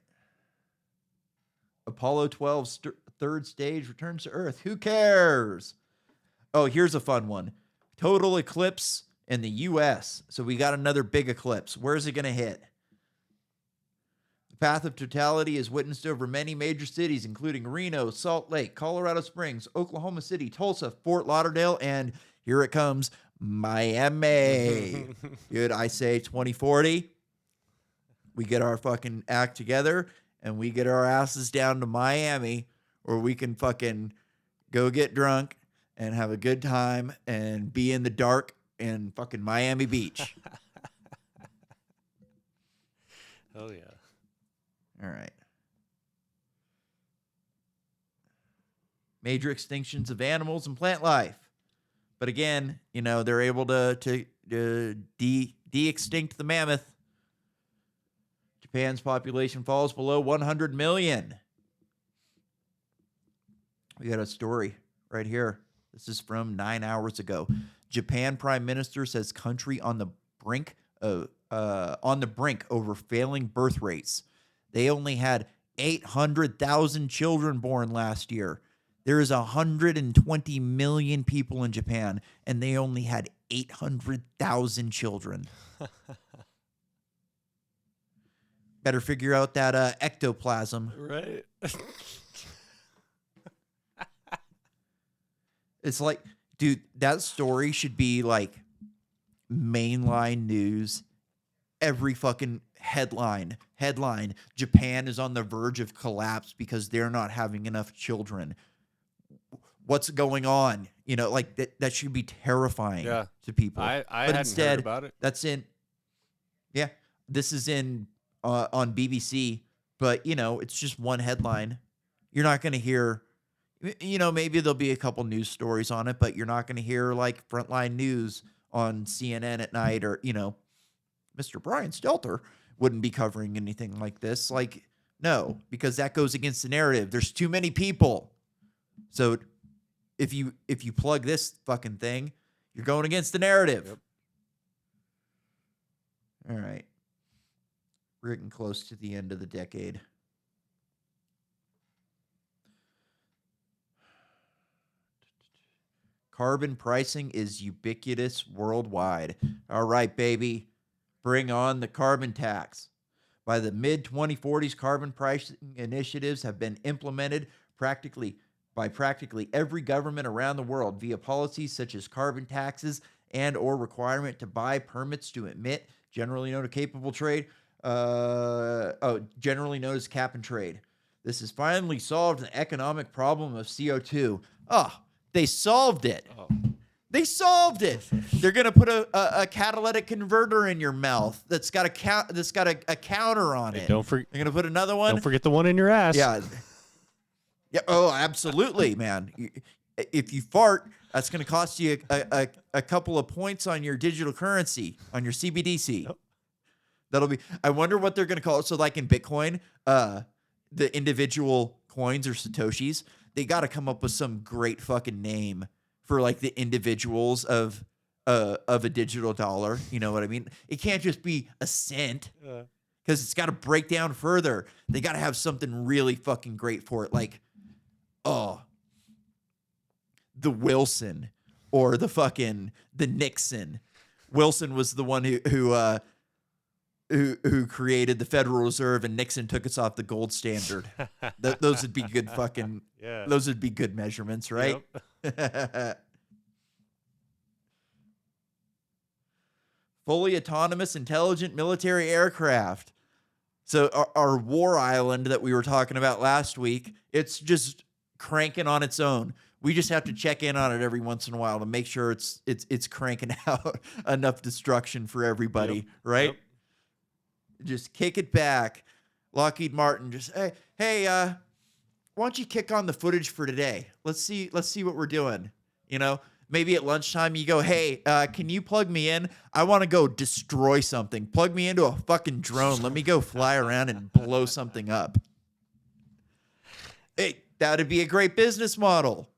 Apollo 12's third stage returns to Earth. Who cares? Oh, here's a fun one. Total eclipse in the U.S. So we got another big eclipse. Where's it going to hit? The path of totality is witnessed over many major cities, including Reno, Salt Lake, Colorado Springs, Oklahoma City, Tulsa, Fort Lauderdale, and here it comes, Miami. Dude, I say 2040. We get our fucking act together and we get our asses down to Miami where we can fucking go get drunk and have a good time and be in the dark in fucking Miami Beach. Oh, yeah. All right. Major extinctions of animals and plant life. But again, they're able to de-extinct the mammoth. Japan's population falls below 100 million. We got a story right here. This is from 9 hours ago. Japan Prime Minister says country on the brink over failing birth rates. They only had 800,000 children born last year. There is 120 million people in Japan, and they only had 800,000 children. Better figure out that ectoplasm. Right. It's like, dude, that story should be like mainline news. Every fucking headline. Japan is on the verge of collapse because they're not having enough children. What's going on? You know, like that should be terrifying to people. I but hadn't instead, heard about it. This is in on BBC, but you know, it's just one headline. You're not going to hear, you know, maybe there'll be a couple news stories on it, but you're not going to hear like Frontline News on CNN at night, or, you know, Mr. Brian Stelter wouldn't be covering anything like this. Like, no, because that goes against the narrative. There's too many people. So if you plug this fucking thing, you're going against the narrative. Yep. All right. We're getting close to the end of the decade. Carbon pricing is ubiquitous worldwide. All right, baby. Bring on the carbon tax. By the mid-2040s, carbon pricing initiatives have been implemented by practically every government around the world via policies such as carbon taxes and or requirement to buy permits to emit, generally known as cap and trade. This has finally solved the economic problem of CO2. Oh, they solved it. Oh. They solved it. They're gonna put a catalytic converter in your mouth that's got a counter on it. They're gonna put another one. Don't forget the one in your ass. Yeah. Oh, absolutely, man. If you fart, that's gonna cost you a couple of points on your digital currency, on your CBDC. Yep. That'll be. I wonder what they're gonna call it. So, like in Bitcoin, the individual coins or satoshis, they got to come up with some great fucking name for like the individuals of a digital dollar. You know what I mean? It can't just be a cent, because it's got to break down further. They got to have something really fucking great for it, like the Wilson or the Nixon. Wilson was the one who created the Federal Reserve, and Nixon took us off the gold standard. Those would be good fucking. Yeah. Those would be good measurements, right? Yep. Fully autonomous, intelligent military aircraft. So our war island that we were talking about last week, it's just cranking on its own. We just have to check in on it every once in a while to make sure it's cranking out enough destruction for everybody, right? Yep. Just kick it back. Lockheed Martin just, hey, why don't you kick on the footage for today? Let's see what we're doing. You know, maybe at lunchtime you go, hey, can you plug me in? I want to go destroy something. Plug me into a fucking drone. Let me go fly around and blow something up. Hey, that'd be a great business model.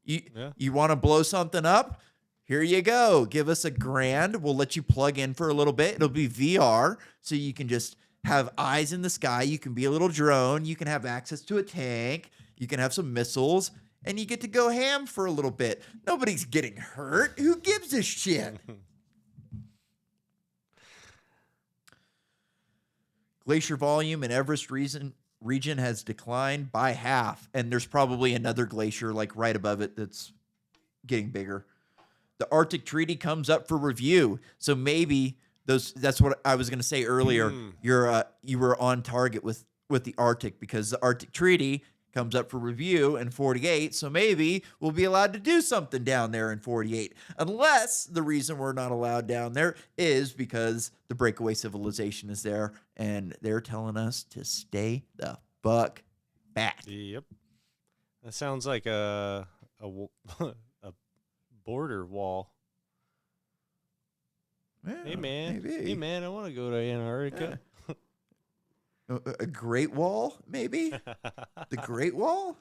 You want to blow something up? Here you go. Give us $1,000. We'll let you plug in for a little bit. It'll be VR, so you can just have eyes in the sky. You can be a little drone. You can have access to a tank. You can have some missiles, and you get to go ham for a little bit. Nobody's getting hurt. Who gives a shit? Glacier volume in Everest region has declined by half, and there's probably another glacier like right above it that's getting bigger. The Arctic Treaty comes up for review, so maybe that's what I was going to say earlier. You were on target with the Arctic, because the Arctic Treaty comes up for review in 48, so maybe we'll be allowed to do something down there in 48, unless the reason we're not allowed down there is because the breakaway civilization is there, and they're telling us to stay the fuck back. Yep. That sounds like a border wall. Yeah, hey man, maybe. I want to go to Antarctica. Yeah. A Great Wall, maybe. The Great Wall.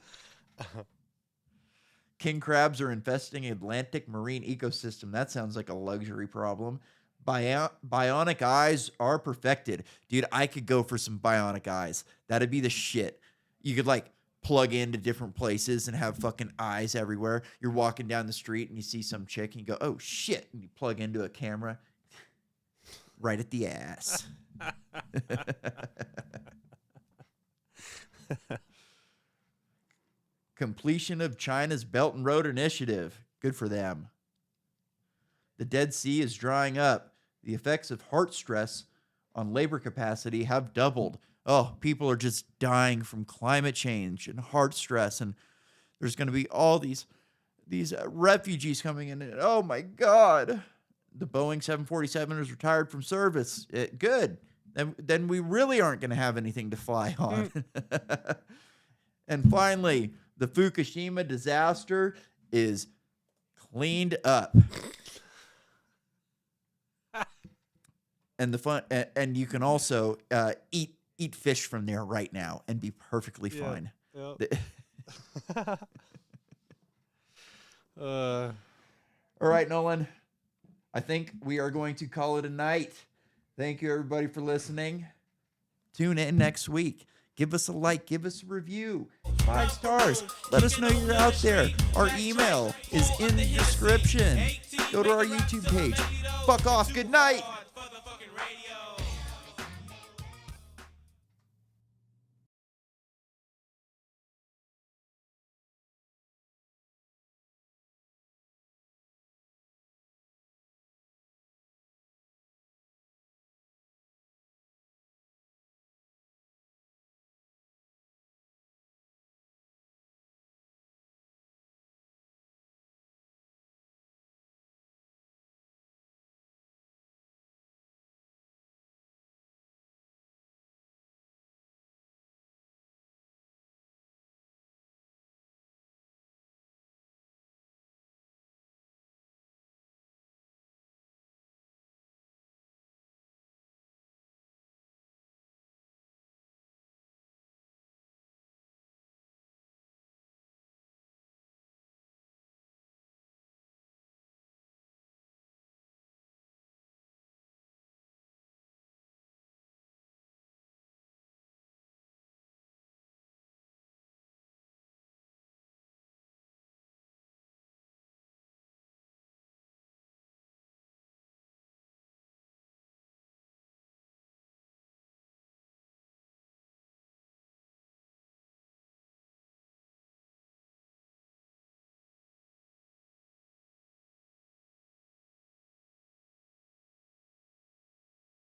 King crabs are infesting Atlantic marine ecosystem. That sounds like a luxury problem. Bionic eyes are perfected. Dude, I could go for some bionic eyes. That'd be the shit. You could like plug into different places and have fucking eyes everywhere. You're walking down the street and you see some chick and you go, oh shit. And you plug into a camera right at the ass. Completion of China's Belt and Road Initiative. Good for them. The Dead Sea is drying up. The effects of heart stress on labor capacity have doubled. Oh, people are just dying from climate change and heart stress, and there's going to be all these refugees coming in. And, oh my God, the Boeing 747 is retired from service. Good. Then we really aren't going to have anything to fly on. And finally, the Fukushima disaster is cleaned up. And you can also eat fish from there right now and be perfectly fine. Yep. All right, Nolan. I think we are going to call it a night. Thank you, everybody, for listening. Tune in next week. Give us a like. Give us a review. 5 stars. Let us know you're out there. Our email is in the description. Go to our YouTube page. Fuck off. Good night.